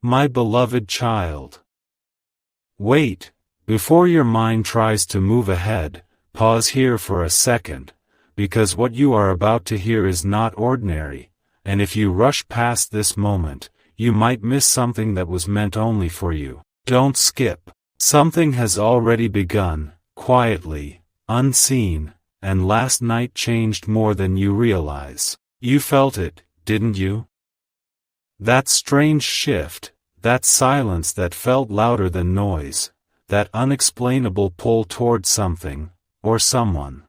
my beloved child. Wait, before your mind tries to move ahead, pause here for a second, because what you are about to hear is not ordinary, and if you rush past this moment, you might miss something that was meant only for you. Don't skip. Something has already begun, quietly, unseen, and last night changed more than you realize. You felt it, didn't you? That strange shift, that silence that felt louder than noise, that unexplainable pull toward something, or someone.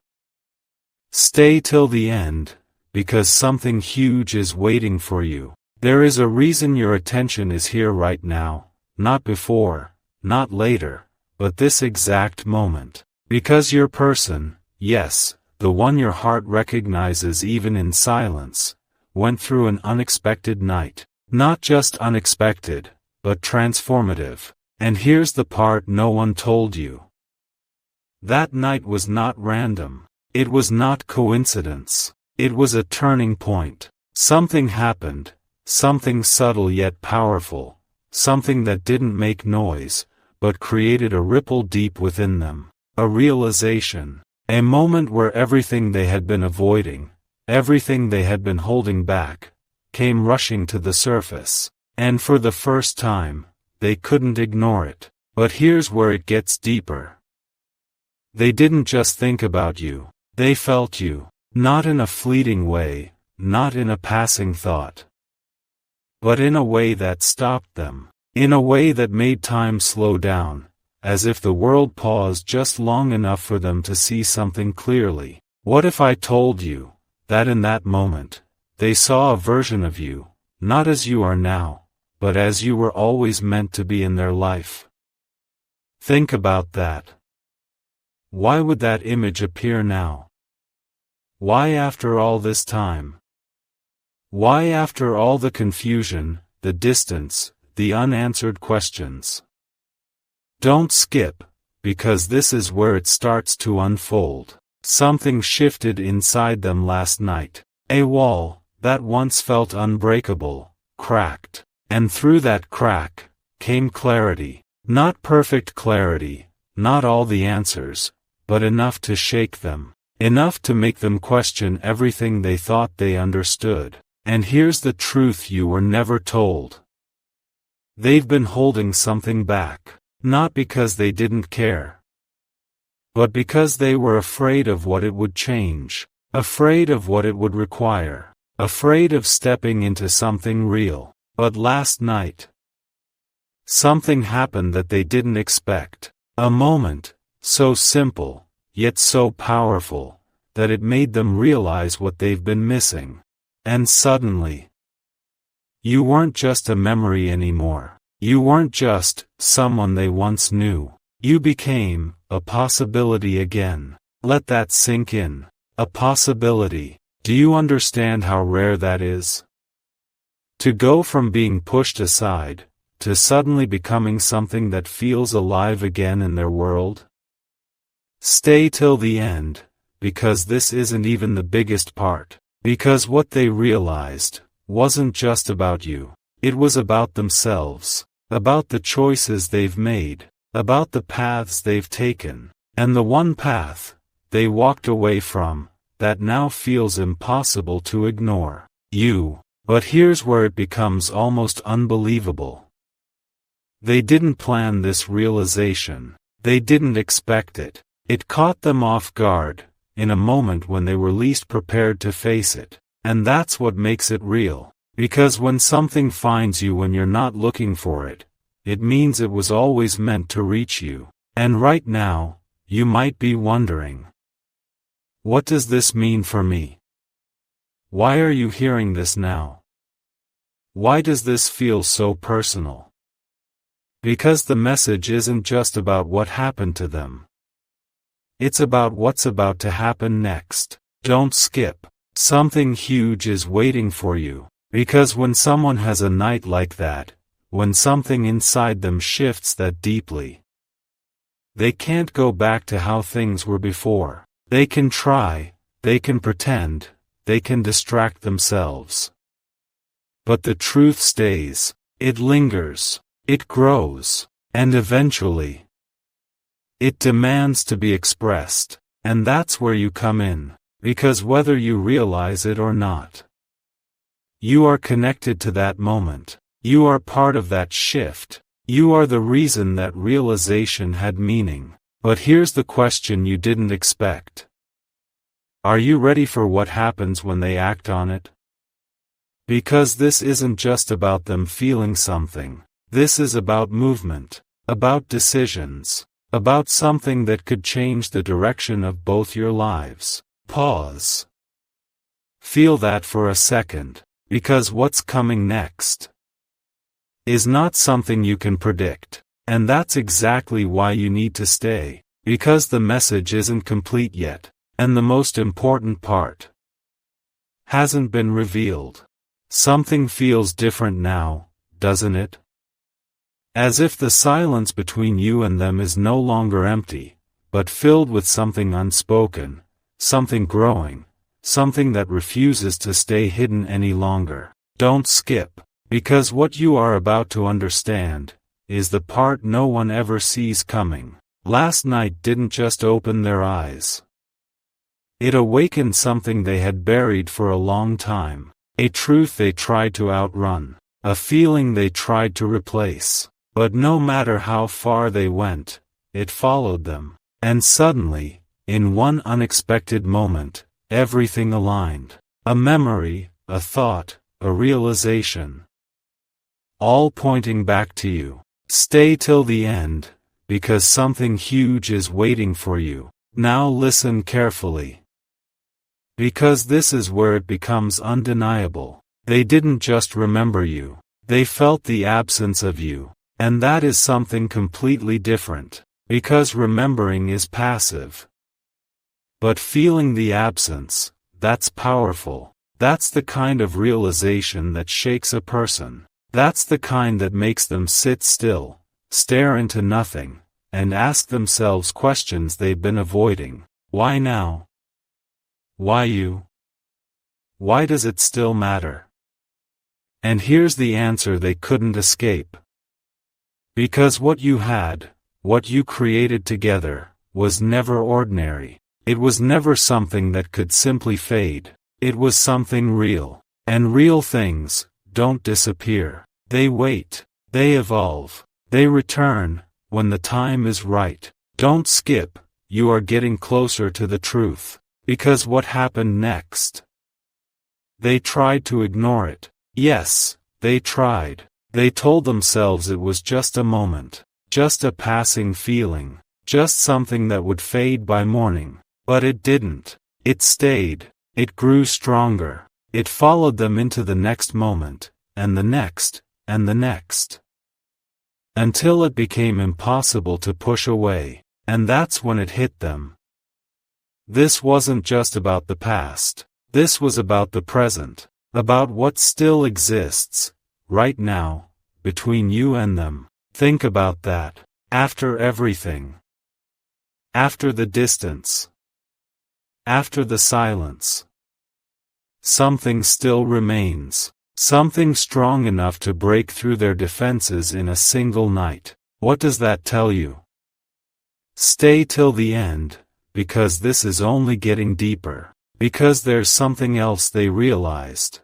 Stay till the end, because something huge is waiting for you. There is a reason your attention is here right now, not before, not later, but this exact moment. Because your person, yes, the one your heart recognizes even in silence, went through an unexpected night. Not just unexpected, but transformative. And here's the part no one told you. That night was not random. It was not coincidence. It was a turning point. Something happened, something subtle yet powerful, something that didn't make noise, but created a ripple deep within them. A realization. A moment where everything they had been avoiding, everything they had been holding back, came rushing to the surface. And for the first time, they couldn't ignore it. But here's where it gets deeper. They didn't just think about you. They felt you. Not in a fleeting way, not in a passing thought. But in a way that stopped them. In a way that made time slow down, as if the world paused just long enough for them to see something clearly. What if I told you that in that moment, they saw a version of you, not as you are now, but as you were always meant to be in their life? Think about that. Why would that image appear now? Why after all this time? Why after all the confusion, the distance, the unanswered questions? Don't skip, because this is where it starts to unfold. Something shifted inside them last night. A wall, that once felt unbreakable, cracked. And through that crack, came clarity. Not perfect clarity, not all the answers, but enough to shake them. Enough to make them question everything they thought they understood. And here's the truth you were never told. They've been holding something back. Not because they didn't care, but because they were afraid of what it would change, afraid of what it would require, afraid of stepping into something real. But last night, something happened that they didn't expect. A moment, so simple, yet so powerful, that it made them realize what they've been missing. And suddenly, you weren't just a memory anymore. You weren't just someone they once knew. You became a possibility again. Let that sink in. A possibility. Do you understand how rare that is? To go from being pushed aside, to suddenly becoming something that feels alive again in their world? Stay till the end, because this isn't even the biggest part. Because what they realized wasn't just about you. It was about themselves, about the choices they've made, about the paths they've taken, and the one path they walked away from, that now feels impossible to ignore. You. But here's where it becomes almost unbelievable. They didn't plan this realization. They didn't expect it. It caught them off guard, in a moment when they were least prepared to face it. And that's what makes it real. Because when something finds you when you're not looking for it, it means it was always meant to reach you. And right now, you might be wondering, what does this mean for me? Why are you hearing this now? Why does this feel so personal? Because the message isn't just about what happened to them. It's about what's about to happen next. Don't skip. Something huge is waiting for you. Because when someone has a night like that, when something inside them shifts that deeply, they can't go back to how things were before. They can try, they can pretend, they can distract themselves. But the truth stays. It lingers. It grows. And eventually, it demands to be expressed. And that's where you come in. Because whether you realize it or not, you are connected to that moment. You are part of that shift. You are the reason that realization had meaning. But here's the question you didn't expect. Are you ready for what happens when they act on it? Because this isn't just about them feeling something. This is about movement, about decisions, about something that could change the direction of both your lives. Pause. Feel that for a second, because what's coming next is not something you can predict. And that's exactly why you need to stay, because the message isn't complete yet, and the most important part hasn't been revealed. Something feels different now, doesn't it? As if the silence between you and them is no longer empty, but filled with something unspoken, something growing, something that refuses to stay hidden any longer. Don't skip, because what you are about to understand is the part no one ever sees coming. Last night didn't just open their eyes. It awakened something they had buried for a long time, a truth they tried to outrun, a feeling they tried to replace. But no matter how far they went, it followed them. And suddenly, in one unexpected moment, everything aligned. A memory, a thought, a realization. All pointing back to you. Stay till the end, because something huge is waiting for you. Now listen carefully. Because this is where it becomes undeniable. They didn't just remember you. They felt the absence of you. And that is something completely different. Because remembering is passive. But feeling the absence, that's powerful. That's the kind of realization that shakes a person. That's the kind that makes them sit still, stare into nothing, and ask themselves questions they've been avoiding. Why now? Why you? Why does it still matter? And here's the answer they couldn't escape. Because what you had, what you created together, was never ordinary. It was never something that could simply fade. It was something real. And real things don't disappear. They wait. They evolve. They return, when the time is right. Don't skip, you are getting closer to the truth. Because what happened next? They tried to ignore it. Yes, they tried. They told themselves it was just a moment, just a passing feeling, just something that would fade by morning. But it didn't. It stayed. It grew stronger. It followed them into the next moment, and the next, and the next. Until it became impossible to push away. And that's when it hit them. This wasn't just about the past. This was about the present. About what still exists, right now, between you and them. Think about that. After everything. After the distance. After the silence. Something still remains. Something strong enough to break through their defenses in a single night. What does that tell you? Stay till the end, because this is only getting deeper. Because there's something else they realized.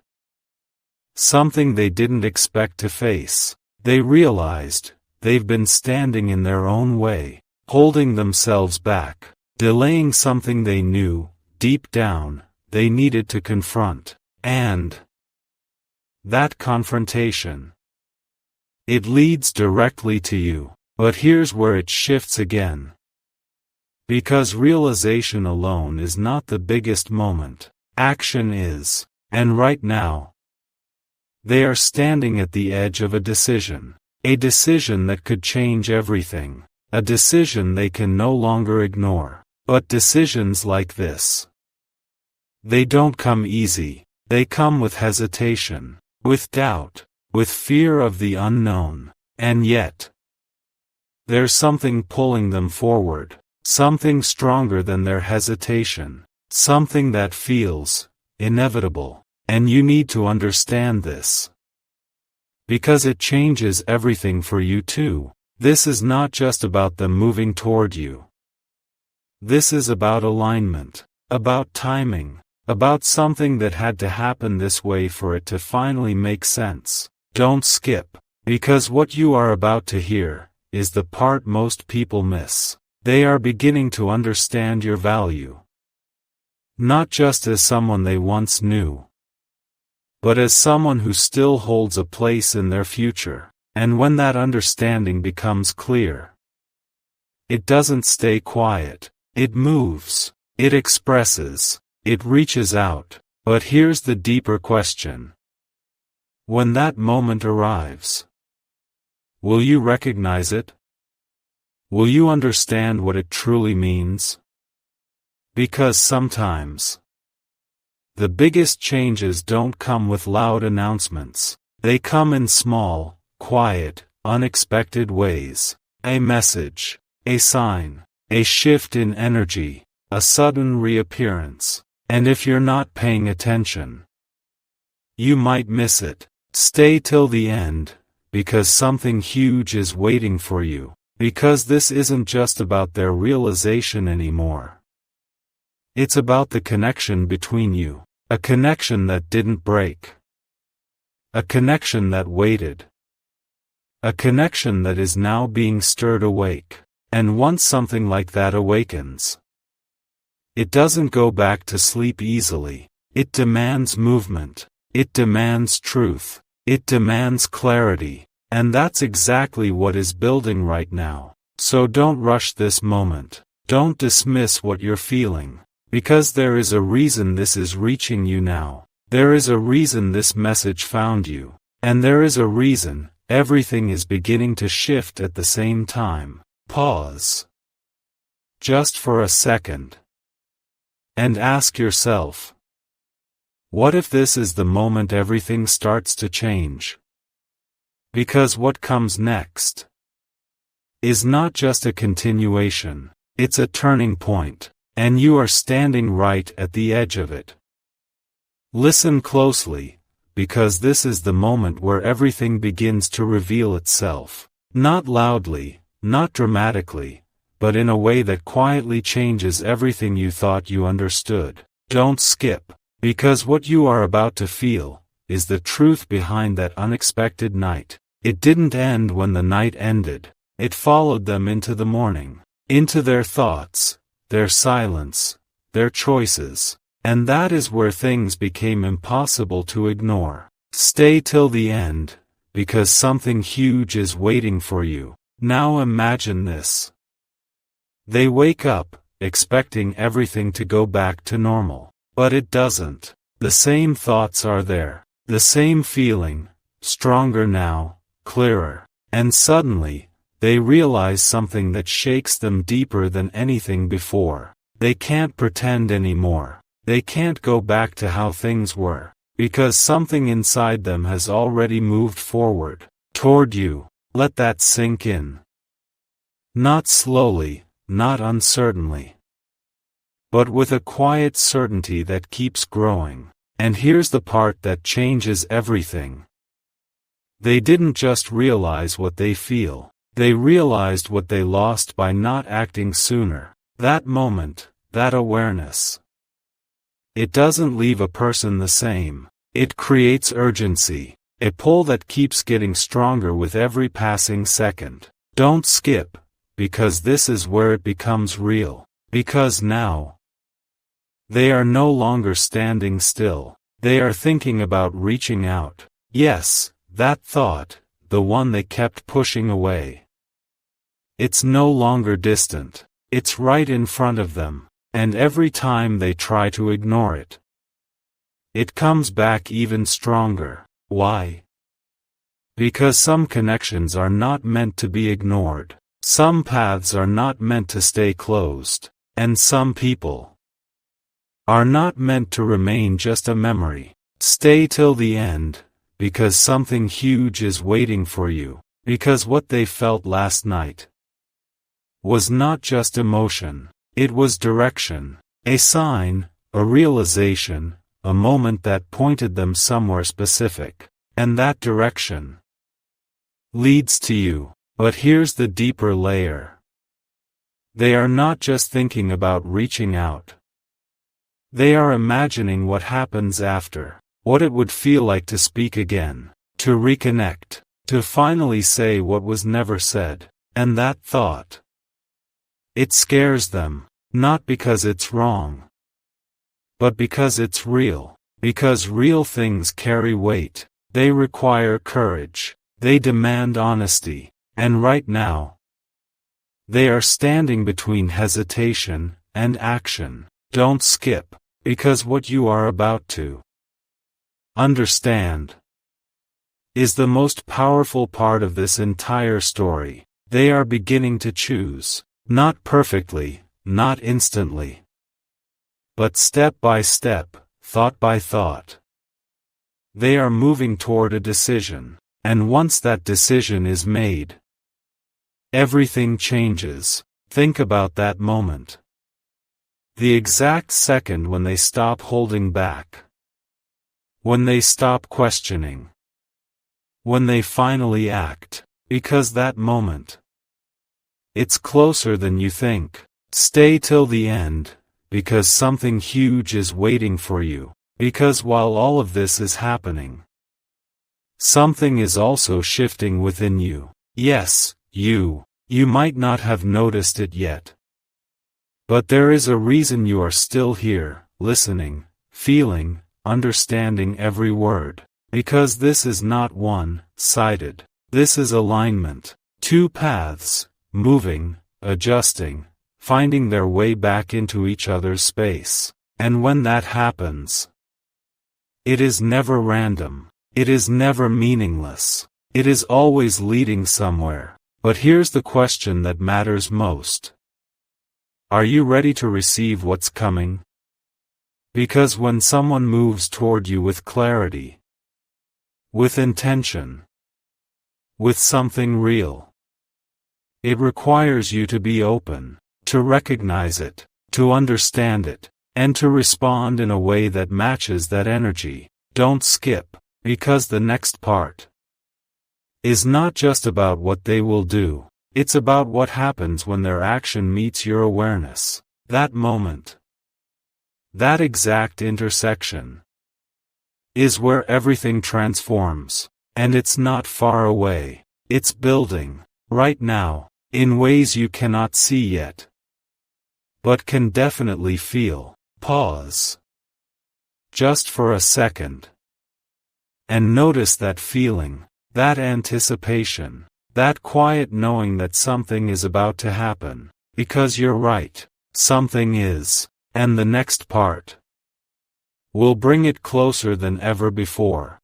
Something they didn't expect to face. They realized, they've been standing in their own way, holding themselves back, delaying something they knew, deep down, they needed to confront. And that confrontation, it leads directly to you. But here's where it shifts again. Because realization alone is not the biggest moment. Action is. And right now, they are standing at the edge of a decision. A decision that could change everything. A decision they can no longer ignore. But decisions like this, they don't come easy. They come with hesitation, with doubt, with fear of the unknown. And yet, there's something pulling them forward. Something stronger than their hesitation. Something that feels inevitable. And you need to understand this. Because it changes everything for you too. This is not just about them moving toward you. This is about alignment, about timing, about something that had to happen this way for it to finally make sense. Don't skip, because what you are about to hear is the part most people miss. They are beginning to understand your value. Not just as someone they once knew, but as someone who still holds a place in their future. And when that understanding becomes clear, it doesn't stay quiet. It moves, it expresses, it reaches out. But here's the deeper question. When that moment arrives, will you recognize it? Will you understand what it truly means? Because sometimes, the biggest changes don't come with loud announcements. They come in small, quiet, unexpected ways. A message, a sign, a shift in energy, a sudden reappearance. And if you're not paying attention, you might miss it. Stay till the end, because something huge is waiting for you. Because this isn't just about their realization anymore. It's about the connection between you. A connection that didn't break. A connection that waited. A connection that is now being stirred awake. And once something like that awakens, it doesn't go back to sleep easily. It demands movement. It demands truth. It demands clarity. And that's exactly what is building right now. So don't rush this moment. Don't dismiss what you're feeling. Because there is a reason this is reaching you now. There is a reason this message found you. And there is a reason everything is beginning to shift at the same time. Pause. Just for a second. And ask yourself, what if this is the moment everything starts to change? Because what comes next is not just a continuation, it's a turning point, and you are standing right at the edge of it. Listen closely, because this is the moment where everything begins to reveal itself. Not loudly, not dramatically, but in a way that quietly changes everything you thought you understood. Don't skip, because what you are about to feel is the truth behind that unexpected night. It didn't end when the night ended. It followed them into the morning, into their thoughts, their silence, their choices. And that is where things became impossible to ignore. Stay till the end, because something huge is waiting for you. Now imagine this. They wake up, expecting everything to go back to normal. But it doesn't. The same thoughts are there. The same feeling, stronger now, clearer. And suddenly, they realize something that shakes them deeper than anything before. They can't pretend anymore. They can't go back to how things were. Because something inside them has already moved forward, toward you. Let that sink in. Not slowly, not uncertainly, but with a quiet certainty that keeps growing. And here's the part that changes everything. They didn't just realize what they feel. They realized what they lost by not acting sooner. That moment, that awareness. It doesn't leave a person the same. It creates urgency, a pull that keeps getting stronger with every passing second. Don't skip, because this is where it becomes real. Because now, they are no longer standing still. They are thinking about reaching out. Yes, that thought, the one they kept pushing away. It's no longer distant. It's right in front of them. And every time they try to ignore it, it comes back even stronger. Why? Because some connections are not meant to be ignored. Some paths are not meant to stay closed. And some people are not meant to remain just a memory. Stay till the end, because something huge is waiting for you. Because what they felt last night was not just emotion. It was direction, a sign, a realization, a moment that pointed them somewhere specific. And that direction, leads to you. But here's the deeper layer. They are not just thinking about reaching out. They are imagining what happens after, what it would feel like to speak again, to reconnect, to finally say what was never said. And that thought, it scares them, not because it's wrong, but because it's real. Because real things carry weight, they require courage, they demand honesty, and right now, they are standing between hesitation and action. Don't skip, because what you are about to understand is the most powerful part of this entire story. They are beginning to choose, not perfectly, not instantly, but step by step, thought by thought. They are moving toward a decision, and once that decision is made, everything changes. Think about that moment. The exact second when they stop holding back. When they stop questioning. When they finally act. Because that moment, it's closer than you think. Stay till the end, because something huge is waiting for you. Because while all of this is happening, something is also shifting within you. Yes, you might not have noticed it yet. But there is a reason you are still here, listening, feeling, understanding every word. Because this is not one-sided. This is alignment. Two paths, moving, adjusting, finding their way back into each other's space. And when that happens, it is never random. It is never meaningless. It is always leading somewhere. But here's the question that matters most. Are you ready to receive what's coming? Because when someone moves toward you with clarity, with intention, with something real, it requires you to be open, to recognize it, to understand it, and to respond in a way that matches that energy. Don't skip, because the next part is not just about what they will do, it's about what happens when their action meets your awareness. That moment, that exact intersection, is where everything transforms. And it's not far away. It's building, right now, in ways you cannot see yet, but can definitely feel. Pause. Just for a second. And notice that feeling, that anticipation, that quiet knowing that something is about to happen. Because you're right, something is, and the next part will bring it closer than ever before.